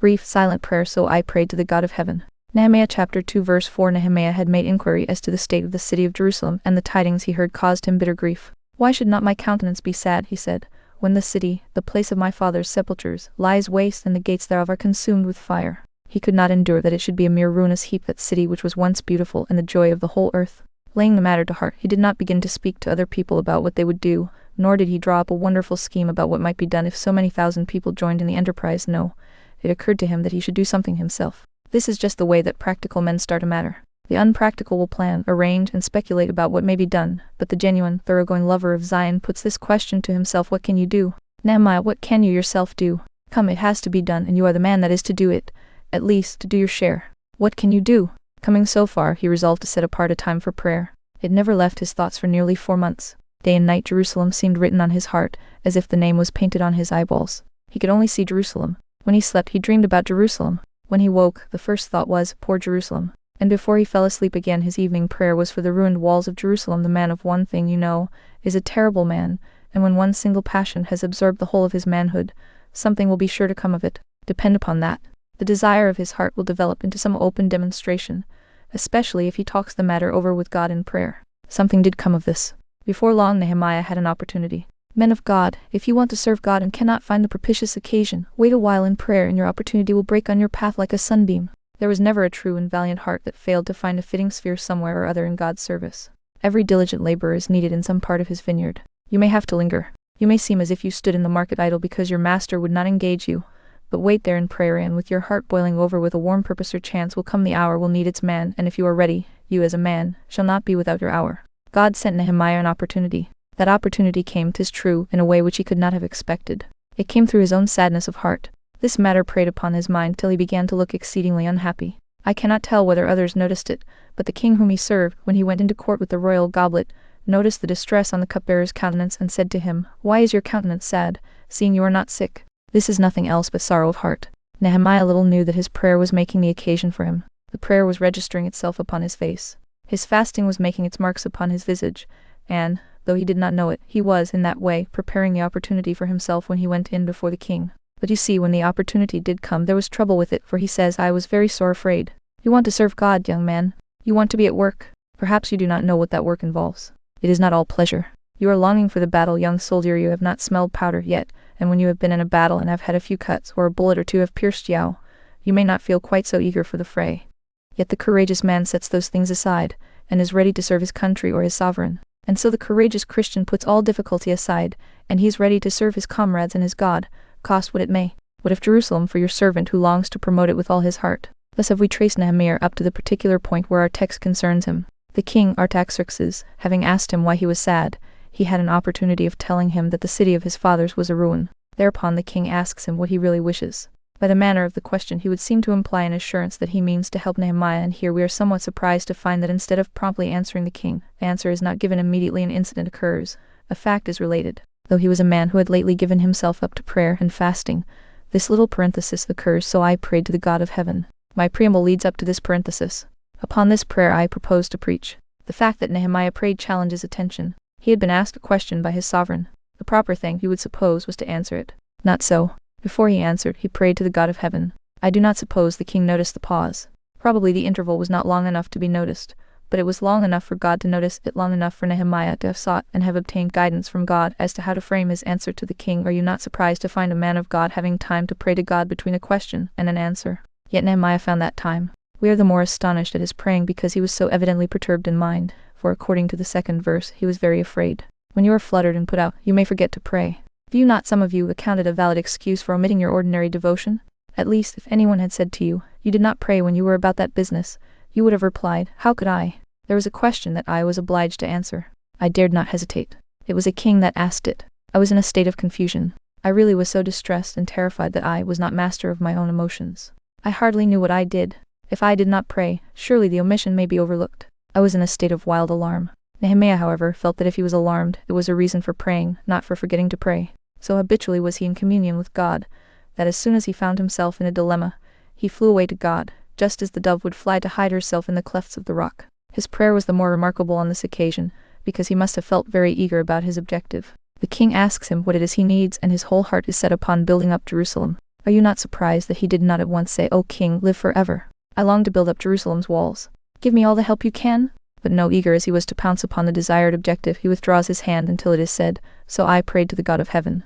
Brief, silent prayer. So I prayed to the God of heaven. Nehemiah chapter 2 verse 4. Nehemiah had made inquiry as to the state of the city of Jerusalem, and the tidings he heard caused him bitter grief. Why should not my countenance be sad, he said, when the city, the place of my father's sepulchres, lies waste and the gates thereof are consumed with fire? He could not endure that it should be a mere ruinous heap, that city which was once beautiful and the joy of the whole earth. Laying the matter to heart, he did not begin to speak to other people about what they would do, nor did he draw up a wonderful scheme about what might be done if so many thousand people joined in the enterprise. No, it occurred to him that he should do something himself. This is just the way that practical men start a matter. The unpractical will plan, arrange, and speculate about what may be done, but the genuine, thoroughgoing lover of Zion puts this question to himself: what can you do? Nehemiah, what can you yourself do? Come, it has to be done, and you are the man that is to do it, at least, to do your share. What can you do? Coming so far, he resolved to set apart a time for prayer. It never left his thoughts for nearly 4 months. Day and night Jerusalem seemed written on his heart, as if the name was painted on his eyeballs. He could only see Jerusalem. When he slept, he dreamed about Jerusalem. When he woke, the first thought was, poor Jerusalem. And before he fell asleep again, his evening prayer was for the ruined walls of Jerusalem. The man of one thing, you know, is a terrible man, and when one single passion has absorbed the whole of his manhood, something will be sure to come of it. Depend upon that. The desire of his heart will develop into some open demonstration, especially if he talks the matter over with God in prayer. Something did come of this. Before long Nehemiah had an opportunity. Men of God, if you want to serve God and cannot find the propitious occasion, wait a while in prayer and your opportunity will break on your path like a sunbeam. There was never a true and valiant heart that failed to find a fitting sphere somewhere or other in God's service. Every diligent laborer is needed in some part of his vineyard. You may have to linger. You may seem as if you stood in the market idle because your master would not engage you. But wait there in prayer, and with your heart boiling over with a warm purpose or chance will come the hour will need its man, and if you are ready, you as a man, shall not be without your hour. God sent Nehemiah an opportunity. That opportunity came, 'tis true, in a way which he could not have expected. It came through his own sadness of heart. This matter preyed upon his mind till he began to look exceedingly unhappy. I cannot tell whether others noticed it, but the king whom he served, when he went into court with the royal goblet, noticed the distress on the cupbearer's countenance and said to him, "Why is your countenance sad, seeing you are not sick? This is nothing else but sorrow of heart." Nehemiah little knew that his prayer was making the occasion for him. The prayer was registering itself upon his face. His fasting was making its marks upon his visage, and, though he did not know it, he was, in that way, preparing the opportunity for himself when he went in before the king. But you see, when the opportunity did come, there was trouble with it, for he says, "I was very sore afraid." You want to serve God, young man. You want to be at work. Perhaps you do not know what that work involves. It is not all pleasure. You are longing for the battle, young soldier. You have not smelled powder yet, and when you have been in a battle and have had a few cuts, or a bullet or two have pierced you, you may not feel quite so eager for the fray. Yet the courageous man sets those things aside, and is ready to serve his country or his sovereign. And so the courageous Christian puts all difficulty aside, and he is ready to serve his comrades and his God, cost what it may. What if Jerusalem for your servant who longs to promote it with all his heart? Thus have we traced Nehemiah up to the particular point where our text concerns him. The king Artaxerxes, having asked him why he was sad, he had an opportunity of telling him that the city of his fathers was a ruin. Thereupon the king asks him what he really wishes. By the manner of the question he would seem to imply an assurance that he means to help Nehemiah, and here we are somewhat surprised to find that instead of promptly answering the king, the answer is not given immediately. An incident occurs. A fact is related. Though he was a man who had lately given himself up to prayer and fasting, this little parenthesis occurs: so I prayed to the God of heaven. My preamble leads up to this parenthesis. Upon this prayer I propose to preach. The fact that Nehemiah prayed challenges attention. He had been asked a question by his sovereign. The proper thing, you would suppose, was to answer it. Not so. Before he answered, he prayed to the God of heaven. I do not suppose the king noticed the pause. Probably the interval was not long enough to be noticed, but it was long enough for God to notice it, long enough for Nehemiah to have sought and have obtained guidance from God as to how to frame his answer to the king. Are you not surprised to find a man of God having time to pray to God between a question and an answer? Yet Nehemiah found that time. We are the more astonished at his praying because he was so evidently perturbed in mind, for according to the second verse, he was very afraid. When you are fluttered and put out, you may forget to pray. Do you not, some of you, account it a valid excuse for omitting your ordinary devotion? At least, if anyone had said to you, "You did not pray when you were about that business," you would have replied, "How could I?" There was a question that I was obliged to answer. I dared not hesitate. It was a king that asked it. I was in a state of confusion. I really was so distressed and terrified that I was not master of my own emotions. I hardly knew what I did. If I did not pray, surely the omission may be overlooked. I was in a state of wild alarm. Nehemiah, however, felt that if he was alarmed, it was a reason for praying, not for forgetting to pray. So habitually was he in communion with God, that as soon as he found himself in a dilemma, he flew away to God, just as the dove would fly to hide herself in the clefts of the rock. His prayer was the more remarkable on this occasion, because he must have felt very eager about his objective. The king asks him what it is he needs, and his whole heart is set upon building up Jerusalem. Are you not surprised that he did not at once say, O king, live forever? I long to build up Jerusalem's walls. Give me all the help you can? But no, eager as he was to pounce upon the desired objective, he withdraws his hand until it is said, So I prayed to the God of heaven.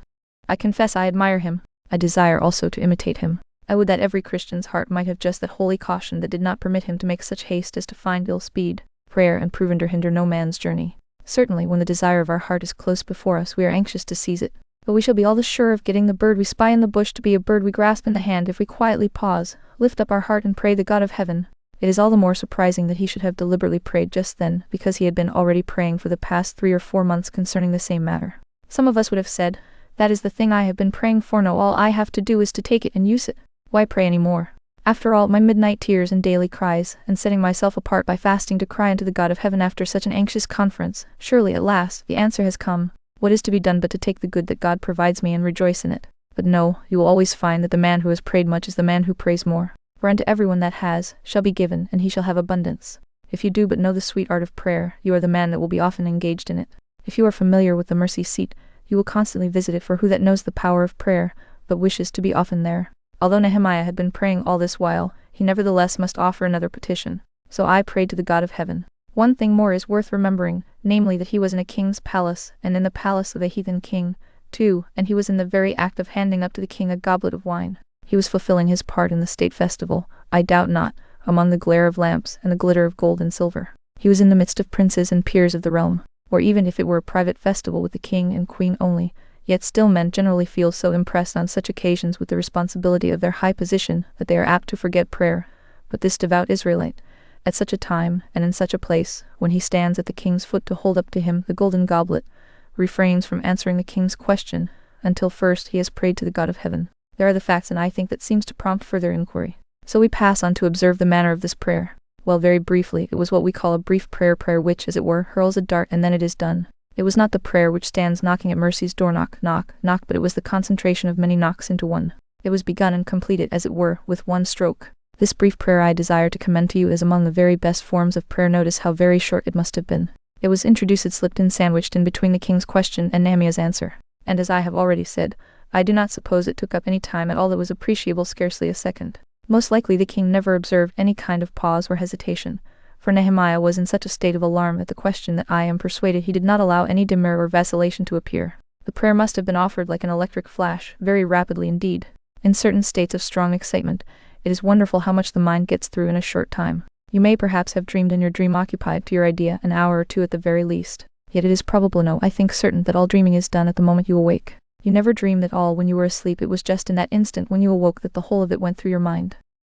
I confess I admire him. I desire also to imitate him. I would that every Christian's heart might have just that holy caution that did not permit him to make such haste as to find ill speed. Prayer and proven to hinder no man's journey. Certainly, when the desire of our heart is close before us, we are anxious to seize it. But we shall be all the surer of getting the bird we spy in the bush to be a bird we grasp in the hand if we quietly pause, lift up our heart and pray the God of heaven. It is all the more surprising that he should have deliberately prayed just then, because he had been already praying for the past 3 or 4 months concerning the same matter. Some of us would have said, That is the thing I have been praying for. No, all I have to do is to take it and use it. Why pray any more? After all my midnight tears and daily cries, and setting myself apart by fasting to cry unto the God of heaven after such an anxious conference, surely at last the answer has come. What is to be done but to take the good that God provides me and rejoice in it? But no, you will always find that the man who has prayed much is the man who prays more. For unto everyone that has, shall be given, and he shall have abundance. If you do but know the sweet art of prayer, you are the man that will be often engaged in it. If you are familiar with the mercy seat, you will constantly visit it, for who that knows the power of prayer, but wishes to be often there? Although Nehemiah had been praying all this while, he nevertheless must offer another petition. So I prayed to the God of heaven. One thing more is worth remembering, namely that he was in a king's palace, and in the palace of a heathen king, too, and he was in the very act of handing up to the king a goblet of wine. He was fulfilling his part in the state festival, I doubt not, among the glare of lamps and the glitter of gold and silver. He was in the midst of princes and peers of the realm, or even if it were a private festival with the king and queen only, yet still men generally feel so impressed on such occasions with the responsibility of their high position that they are apt to forget prayer. But this devout Israelite, at such a time and in such a place, when he stands at the king's foot to hold up to him the golden goblet, refrains from answering the king's question until first he has prayed to the God of heaven. There are the facts, and I think that seems to prompt further inquiry. So we pass on to observe the manner of this prayer. Well, very briefly, it was what we call a brief prayer which, as it were, hurls a dart and then it is done. It was not the prayer which stands knocking at mercy's door, knock, knock, knock, but it was the concentration of many knocks into one. It was begun and completed, as it were, with one stroke. This brief prayer I desire to commend to you as among the very best forms of prayer. Notice how very short it must have been. It was introduced, slipped in, sandwiched in between the king's question and Nehemiah's answer. And as I have already said, I do not suppose it took up any time at all that was appreciable, scarcely a second. Most likely the king never observed any kind of pause or hesitation, for Nehemiah was in such a state of alarm at the question that I am persuaded he did not allow any demur or vacillation to appear. The prayer must have been offered like an electric flash, very rapidly indeed. In certain states of strong excitement, it is wonderful how much the mind gets through in a short time. You may perhaps have dreamed in your dream occupied to your idea an hour or two at the very least. Yet it is probable, no, I think certain, that all dreaming is done at the moment you awake. You never dreamed at all when you were asleep. It was just in that instant when you awoke that the whole of it went through your mind.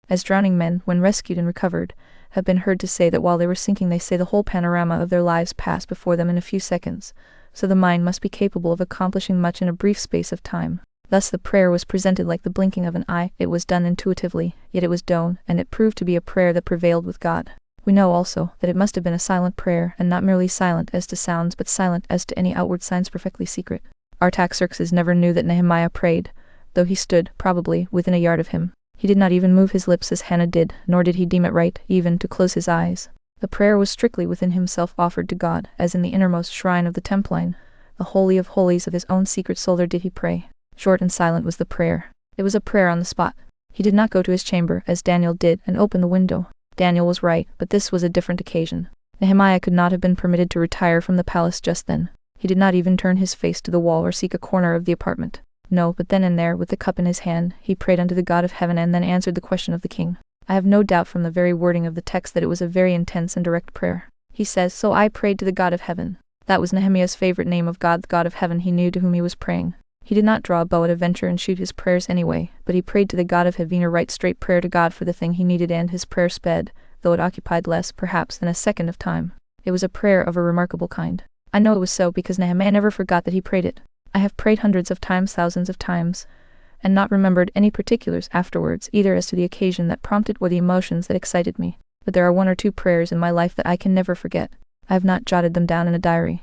As drowning men, when rescued and recovered, have been heard to say that while they were sinking they say the whole panorama of their lives passed before them in a few seconds, so the mind must be capable of accomplishing much in a brief space of time. Thus the prayer was presented like the blinking of an eye. It was done intuitively, yet it was done, and it proved to be a prayer that prevailed with God. We know also that it must have been a silent prayer, and not merely silent as to sounds but silent as to any outward signs, perfectly secret. Artaxerxes never knew that Nehemiah prayed, though he stood, probably, within a yard of him. He did not even move his lips as Hannah did, nor did he deem it right, even, to close his eyes. The prayer was strictly within himself offered to God, as in the innermost shrine of the Templine, the holy of holies of his own secret soul, there did he pray. Short and silent was the prayer. It was a prayer on the spot. He did not go to his chamber, as Daniel did, and open the window. Daniel was right, but this was a different occasion. Nehemiah could not have been permitted to retire from the palace just then. He did not even turn his face to the wall or seek a corner of the apartment. No, but then and there, with the cup in his hand, he prayed unto the God of heaven and then answered the question of the king. I have no doubt from the very wording of the text that it was a very intense and direct prayer. He says, So I prayed to the God of heaven. That was Nehemiah's favorite name of God, the God of heaven. He knew to whom he was praying. He did not draw a bow at a venture and shoot his prayers anyway, but he prayed to the God of heaven, a right straight prayer to God for the thing he needed, and his prayer sped, though it occupied less, perhaps, than a second of time. It was a prayer of a remarkable kind. I know it was so because Nehemiah never forgot that he prayed it. I have prayed hundreds of times, thousands of times, and not remembered any particulars afterwards, either as to the occasion that prompted or the emotions that excited me. But there are 1 or 2 prayers in my life that I can never forget. I have not jotted them down in a diary,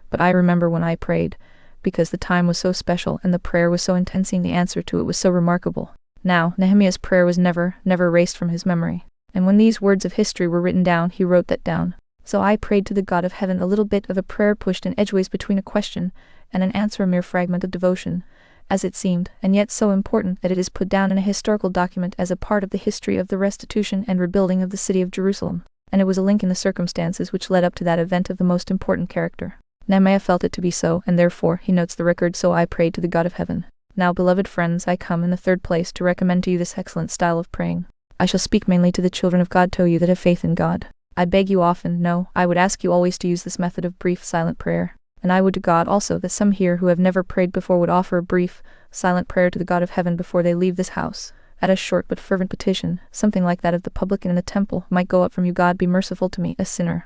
but I remember when I prayed, because the time was so special and the prayer was so intense and the answer to it was so remarkable. Now, Nehemiah's prayer was never erased from his memory, and when these words of history were written down, he wrote that down. So I prayed to the God of heaven, a little bit of a prayer pushed in edgeways between a question and an answer, a mere fragment of devotion, as it seemed, and yet so important that it is put down in a historical document as a part of the history of the restitution and rebuilding of the city of Jerusalem, and it was a link in the circumstances which led up to that event of the most important character. Nehemiah felt it to be so, and therefore, he notes the record, so I prayed to the God of heaven. Now, beloved friends, I come in the third place to recommend to you this excellent style of praying. I shall speak mainly to the children of God, to you that have faith in God. I beg you often, no, I would ask you always to use this method of brief, silent prayer. And I would to God also that some here who have never prayed before would offer a brief, silent prayer to the God of heaven before they leave this house. At a short but fervent petition, something like that of the publican in the temple, might go up from you: God, be merciful to me, a sinner.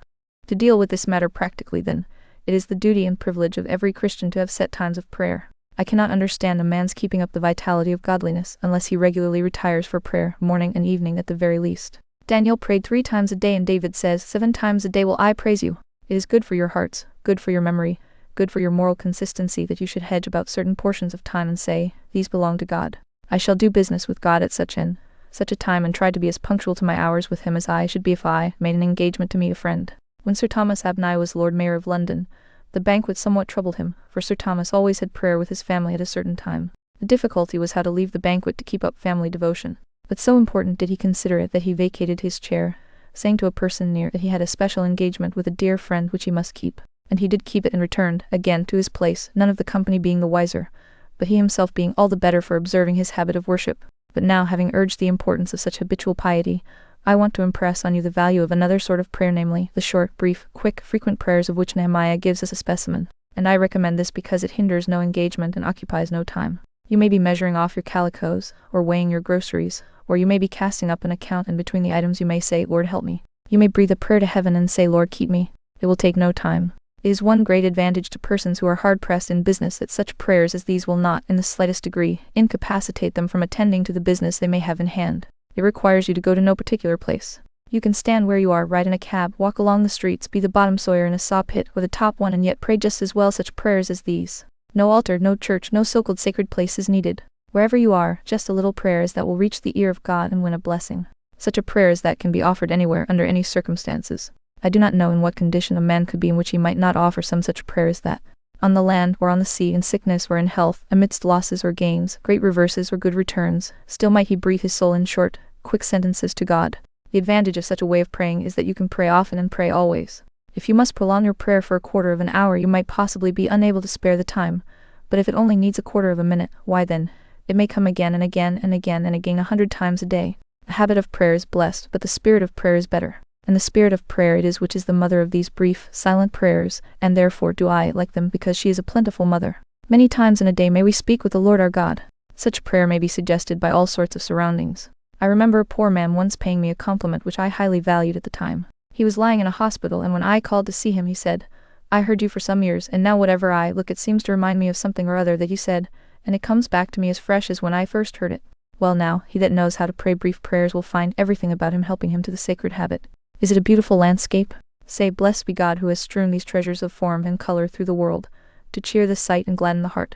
To deal with this matter practically, then, it is the duty and privilege of every Christian to have set times of prayer. I cannot understand a man's keeping up the vitality of godliness unless he regularly retires for prayer, morning and evening at the very least. Daniel prayed 3 times a day, and David says, 7 times a day will I praise you. It is good for your hearts, good for your memory, good for your moral consistency that you should hedge about certain portions of time and say, these belong to God. I shall do business with God at such a time, and try to be as punctual to my hours with him as I should be if I made an engagement to meet a friend. When Sir Thomas Abney was Lord Mayor of London, the banquet somewhat troubled him, for Sir Thomas always had prayer with his family at a certain time. The difficulty was how to leave the banquet to keep up family devotion. But so important did he consider it that he vacated his chair, saying to a person near that he had a special engagement with a dear friend which he must keep. And he did keep it, and returned again to his place, none of the company being the wiser, but he himself being all the better for observing his habit of worship. But now, having urged the importance of such habitual piety, I want to impress on you the value of another sort of prayer, namely, the short, brief, quick, frequent prayers of which Nehemiah gives us a specimen. And I recommend this because it hinders no engagement and occupies no time. You may be measuring off your calicoes, or weighing your groceries, or you may be casting up an account, and between the items you may say, Lord, help me. You may breathe a prayer to heaven and say, Lord, keep me. It will take no time. It is one great advantage to persons who are hard-pressed in business that such prayers as these will not, in the slightest degree, incapacitate them from attending to the business they may have in hand. It requires you to go to no particular place. You can stand where you are, ride in a cab, walk along the streets, be the bottom sawyer in a saw pit or the top one, and yet pray just as well such prayers as these. No altar, no church, no so-called sacred place is needed. Wherever you are, just a little prayer as that will reach the ear of God and win a blessing. Such a prayer as that can be offered anywhere, under any circumstances. I do not know in what condition a man could be in which he might not offer some such prayer as that. On the land, or on the sea, in sickness or in health, amidst losses or gains, great reverses or good returns, still might he breathe his soul in short, quick sentences to God. The advantage of such a way of praying is that you can pray often and pray always. If you must prolong your prayer for a quarter of an hour, you might possibly be unable to spare the time, but if it only needs a quarter of a minute, why then, it may come again and again and again and again 100 times a day. The habit of prayer is blessed, but the spirit of prayer is better. And the spirit of prayer it is which is the mother of these brief, silent prayers, and therefore do I like them, because she is a plentiful mother. Many times in a day may we speak with the Lord our God. Such prayer may be suggested by all sorts of surroundings. I remember a poor man once paying me a compliment which I highly valued at the time. He was lying in a hospital, and when I called to see him he said, I heard you for some years, and now whatever I look at seems to remind me of something or other that you said, and it comes back to me as fresh as when I first heard it. Well now, he that knows how to pray brief prayers will find everything about him helping him to the sacred habit. Is it a beautiful landscape? Say, blessed be God who has strewn these treasures of form and color through the world, to cheer the sight and gladden the heart.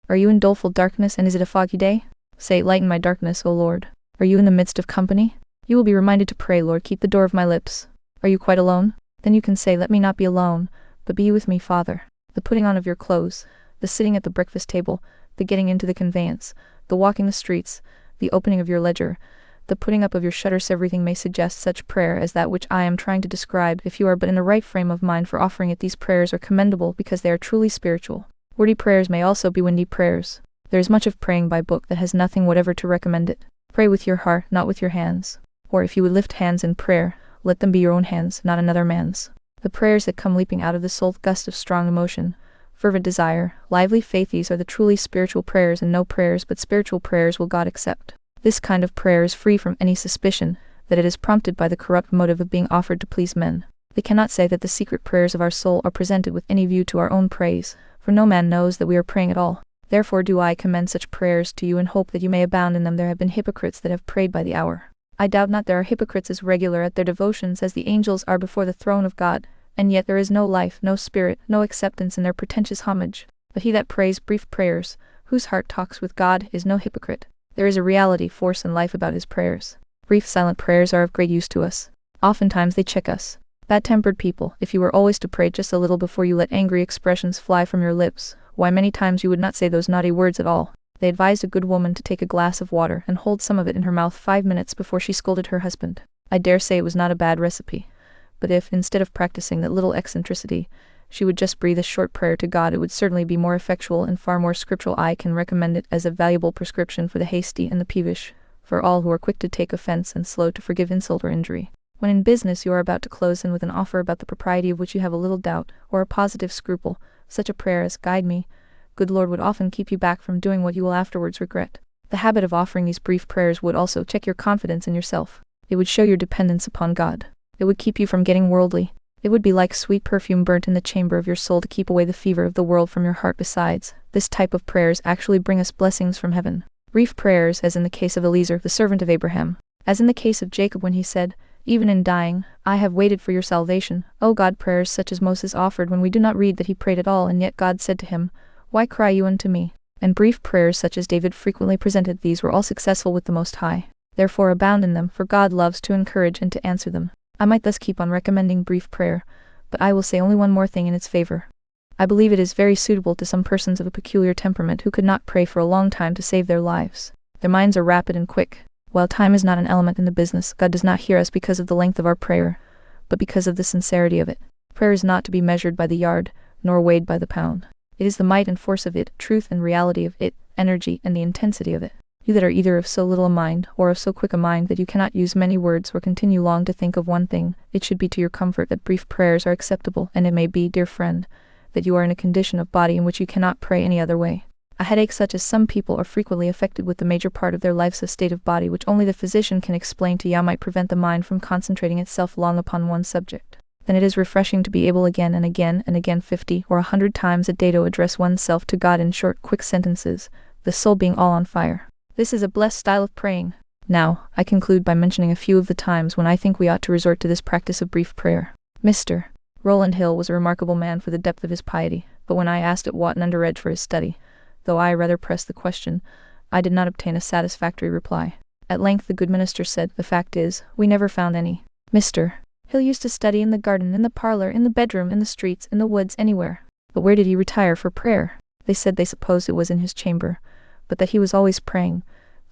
Are you in doleful darkness, and is it a foggy day? Say, lighten my darkness, O Lord. Are you in the midst of company? You will be reminded to pray, Lord, keep the door of my lips. Are you quite alone? Then you can say, let me not be alone, but be you with me, Father. The putting on of your clothes, the sitting at the breakfast table, the getting into the conveyance, the walking the streets, the opening of your ledger, the putting up of your shutters, everything may suggest such prayer as that which I am trying to describe. If you are but in the right frame of mind for offering it, these prayers are commendable because they are truly spiritual. Wordy prayers may also be windy prayers. There is much of praying by book that has nothing whatever to recommend it. Pray with your heart, not with your hands. Or if you would lift hands in prayer, let them be your own hands, not another man's. The prayers that come leaping out of the soul gust of strong emotion, fervent desire, lively faith, these are the truly spiritual prayers, and no prayers but spiritual prayers will God accept. This kind of prayer is free from any suspicion that it is prompted by the corrupt motive of being offered to please men. They cannot say that the secret prayers of our soul are presented with any view to our own praise, for no man knows that we are praying at all. Therefore do I commend such prayers to you, and hope that you may abound in them. There have been hypocrites that have prayed by the hour. I doubt not there are hypocrites as regular at their devotions as the angels are before the throne of God, and yet there is no life, no spirit, no acceptance in their pretentious homage. But he that prays brief prayers, whose heart talks with God, is no hypocrite. There is a reality, force, and life about his prayers. Brief, silent prayers are of great use to us. Oftentimes they check us. Bad-tempered people, if you were always to pray just a little before you let angry expressions fly from your lips, why many times you would not say those naughty words at all. They advised a good woman to take a glass of water and hold some of it in her mouth 5 minutes before she scolded her husband. I dare say it was not a bad recipe. But if, instead of practicing that little eccentricity, she would just breathe a short prayer to God, it would certainly be more effectual and far more scriptural. I can recommend it as a valuable prescription for the hasty and the peevish, for all who are quick to take offense and slow to forgive insult or injury. When in business you are about to close in with an offer about the propriety of which you have a little doubt, or a positive scruple, such a prayer as, "Guide me, good Lord," would often keep you back from doing what you will afterwards regret. The habit of offering these brief prayers would also check your confidence in yourself. It would show your dependence upon God. It would keep you from getting worldly. It would be like sweet perfume burnt in the chamber of your soul to keep away the fever of the world from your heart. Besides, this type of prayers actually bring us blessings from heaven. Brief prayers, as in the case of Eliezer, the servant of Abraham, as in the case of Jacob when he said, "Even in dying, I have waited for your salvation, O God." Prayers such as Moses offered when we do not read that he prayed at all, and yet God said to him, "Why cry you unto me?" And brief prayers such as David frequently presented, these were all successful with the Most High. Therefore abound in them, for God loves to encourage and to answer them. I might thus keep on recommending brief prayer, but I will say only one more thing in its favor. I believe it is very suitable to some persons of a peculiar temperament who could not pray for a long time to save their lives. Their minds are rapid and quick. While time is not an element in the business, God does not hear us because of the length of our prayer, but because of the sincerity of it. Prayer is not to be measured by the yard, nor weighed by the pound. It is the might and force of it, truth and reality of it, energy and the intensity of it. You that are either of so little a mind, or of so quick a mind that you cannot use many words or continue long to think of one thing, it should be to your comfort that brief prayers are acceptable, and it may be, dear friend, that you are in a condition of body in which you cannot pray any other way. A headache such as some people are frequently affected with the major part of their lives, a state of body which only the physician can explain to you, might prevent the mind from concentrating itself long upon one subject. Then it is refreshing to be able again and again and again 50 or 100 times a day to address oneself to God in short, quick sentences, the soul being all on fire. This is a blessed style of praying. Now, I conclude by mentioning a few of the times when I think we ought to resort to this practice of brief prayer. Mr. Rowland Hill was a remarkable man for the depth of his piety, but when I asked at Wotton under Edge for his study, though I rather pressed the question, I did not obtain a satisfactory reply. At length the good minister said, "The fact is, we never found any. Mr. Hill used to study in the garden, in the parlor, in the bedroom, in the streets, in the woods, anywhere. But where did he retire for prayer? They said they supposed it was in his chamber, but that he was always praying,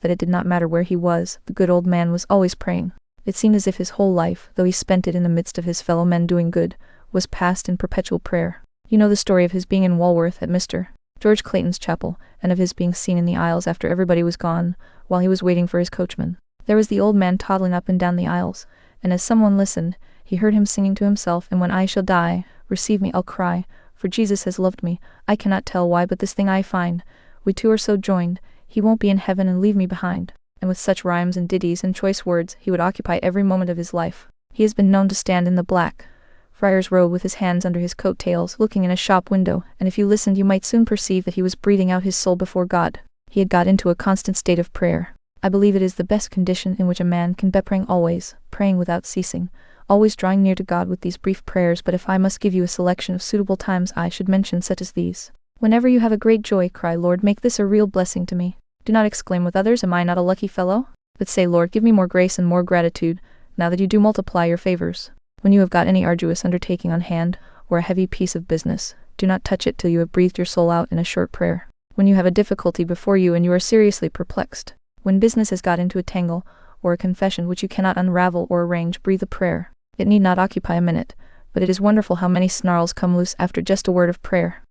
that it did not matter where he was, the good old man was always praying. It seemed as if his whole life, though he spent it in the midst of his fellow men doing good, was passed in perpetual prayer. You know the story of his being in Walworth at Mr. George Clayton's chapel, and of his being seen in the aisles after everybody was gone, while he was waiting for his coachman. There was the old man toddling up and down the aisles, and as someone listened, he heard him singing to himself, "And when I shall die, receive me, I'll cry, for Jesus has loved me. I cannot tell why, but this thing I find, we two are so joined, he won't be in heaven and leave me behind." And with such rhymes and ditties and choice words, he would occupy every moment of his life. He has been known to stand in the black friar's robe with his hands under his coat tails, looking in a shop window, and if you listened you might soon perceive that he was breathing out his soul before God. He had got into a constant state of prayer. I believe it is the best condition in which a man can be, praying always, praying without ceasing, always drawing near to God with these brief prayers. But if I must give you a selection of suitable times, I should mention such as these. Whenever you have a great joy, cry, "Lord, make this a real blessing to me." Do not exclaim with others, "Am I not a lucky fellow?" But say, "Lord, give me more grace and more gratitude, now that you do multiply your favors." When you have got any arduous undertaking on hand, or a heavy piece of business, do not touch it till you have breathed your soul out in a short prayer. When you have a difficulty before you and you are seriously perplexed, when business has got into a tangle, or a confession which you cannot unravel or arrange, breathe a prayer. It need not occupy a minute, but it is wonderful how many snarls come loose after just a word of prayer.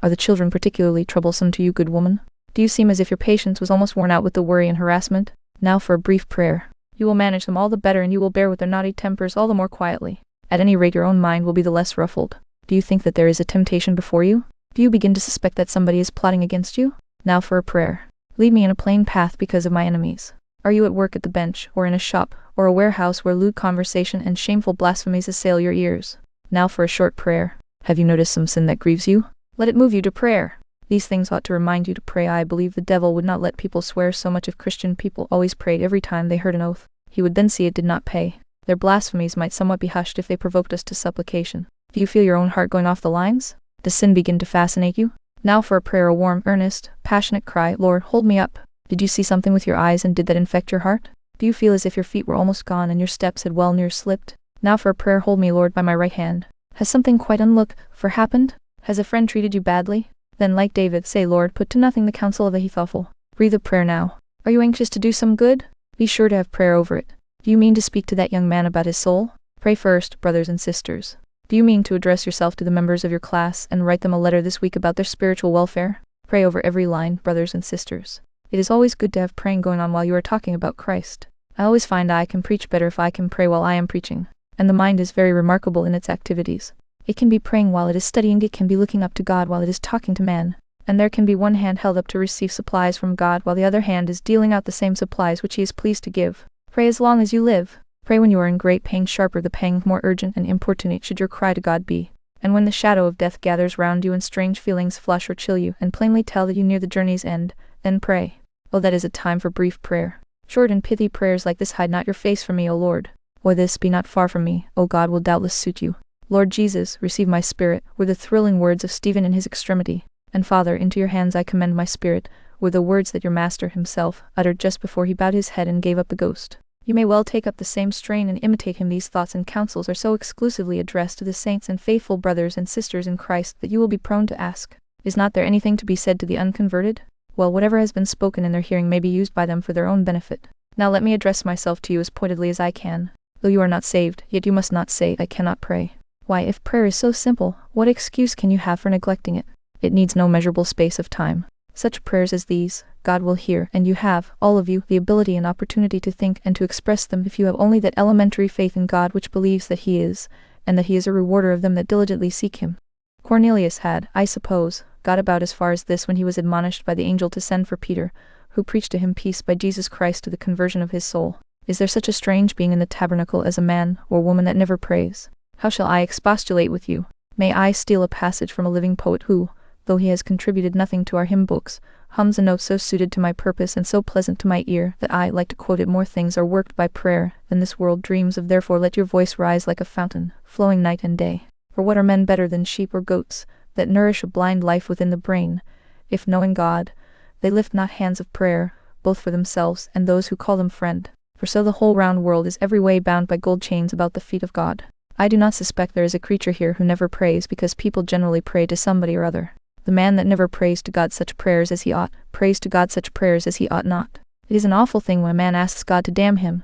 Are the children particularly troublesome to you, good woman? Do you seem as if your patience was almost worn out with the worry and harassment? Now for a brief prayer. You will manage them all the better, and you will bear with their naughty tempers all the more quietly. At any rate, your own mind will be the less ruffled. Do you think that there is a temptation before you? Do you begin to suspect that somebody is plotting against you? Now for a prayer. Lead me in a plain path because of my enemies. Are you at work at the bench, or in a shop, or a warehouse where lewd conversation and shameful blasphemies assail your ears? Now for a short prayer. Have you noticed some sin that grieves you? Let it move you to prayer. These things ought to remind you to pray. I believe the devil would not let people swear so much if Christian people always prayed every time they heard an oath. He would then see it did not pay. Their blasphemies might somewhat be hushed if they provoked us to supplication. Do you feel your own heart going off the lines? Does sin begin to fascinate you? Now for a prayer, a warm, earnest, passionate cry, "Lord, hold me up." Did you see something with your eyes, and did that infect your heart? Do you feel as if your feet were almost gone and your steps had well near slipped? Now for a prayer, "Hold me, Lord, by my right hand." Has something quite unlooked for happened? Has a friend treated you badly? Then, like David, say, "Lord, put to nothing the counsel of Ahithophel." Breathe a prayer now. Are you anxious to do some good? Be sure to have prayer over it. Do you mean to speak to that young man about his soul? Pray first, brothers and sisters. Do you mean to address yourself to the members of your class and write them a letter this week about their spiritual welfare? Pray over every line, brothers and sisters. It is always good to have praying going on while you are talking about Christ. I always find I can preach better if I can pray while I am preaching. And the mind is very remarkable in its activities. It can be praying while it is studying, it can be looking up to God while it is talking to man. And there can be one hand held up to receive supplies from God while the other hand is dealing out the same supplies which he is pleased to give. Pray as long as you live. Pray when you are in great pain, sharper the pang, more urgent and importunate should your cry to God be. And when the shadow of death gathers round you and strange feelings flush or chill you and plainly tell that you near the journey's end, then pray. Oh, that is a time for brief prayer. Short and pithy prayers like this: hide not your face from me, O Lord. Or this: be not far from me, O God, will doubtless suit you. Lord Jesus, receive my spirit, were the thrilling words of Stephen in his extremity. And Father, into your hands I commend my spirit, were the words that your Master himself uttered just before he bowed his head and gave up the ghost. You may well take up the same strain and imitate him. These thoughts and counsels are so exclusively addressed to the saints and faithful brothers and sisters in Christ that you will be prone to ask, is not there anything to be said to the unconverted? Well, whatever has been spoken in their hearing may be used by them for their own benefit. Now let me address myself to you as pointedly as I can. Though you are not saved, yet you must not say, I cannot pray. Why, if prayer is so simple, what excuse can you have for neglecting it? It needs no measurable space of time. Such prayers as these, God will hear, and you have, all of you, the ability and opportunity to think and to express them if you have only that elementary faith in God which believes that he is, and that he is a rewarder of them that diligently seek him. Cornelius had, I suppose, got about as far as this when he was admonished by the angel to send for Peter, who preached to him peace by Jesus Christ to the conversion of his soul. Is there such a strange being in the tabernacle as a man or woman that never prays? How shall I expostulate with you? May I steal a passage from a living poet who, though he has contributed nothing to our hymn books, hums a note so suited to my purpose and so pleasant to my ear that I like to quote it: more things are worked by prayer than this world dreams of, therefore let your voice rise like a fountain, flowing night and day. For what are men better than sheep or goats, that nourish a blind life within the brain, if knowing God, they lift not hands of prayer, both for themselves and those who call them friend? For so the whole round world is every way bound by gold chains about the feet of God. I do not suspect there is a creature here who never prays, because people generally pray to somebody or other. The man that never prays to God such prayers as he ought, prays to God such prayers as he ought not. It is an awful thing when a man asks God to damn him,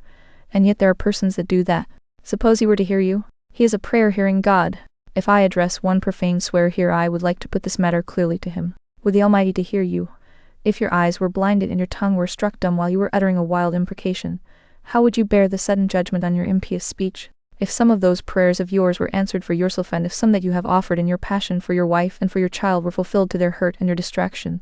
and yet there are persons that do that. Suppose he were to hear you? He is a prayer-hearing God. If I address one profane swear here, I would like to put this matter clearly to him. Would the Almighty to hear you? If your eyes were blinded and your tongue were struck dumb while you were uttering a wild imprecation, how would you bear the sudden judgment on your impious speech? If some of those prayers of yours were answered for yourself, and if some that you have offered in your passion for your wife and for your child were fulfilled to their hurt and your distraction,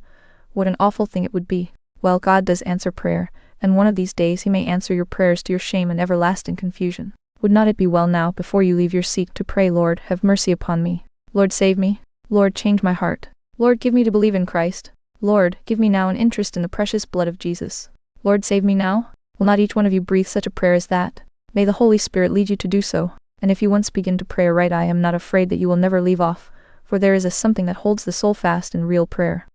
what an awful thing it would be. Well, God does answer prayer, and one of these days he may answer your prayers to your shame and everlasting confusion. Would not it be well now, before you leave your seat, to pray, Lord, have mercy upon me. Lord, save me. Lord, change my heart. Lord, give me to believe in Christ. Lord, give me now an interest in the precious blood of Jesus. Lord, save me now. Will not each one of you breathe such a prayer as that? May the Holy Spirit lead you to do so, and if you once begin to pray aright, I am not afraid that you will never leave off, for there is a something that holds the soul fast in real prayer.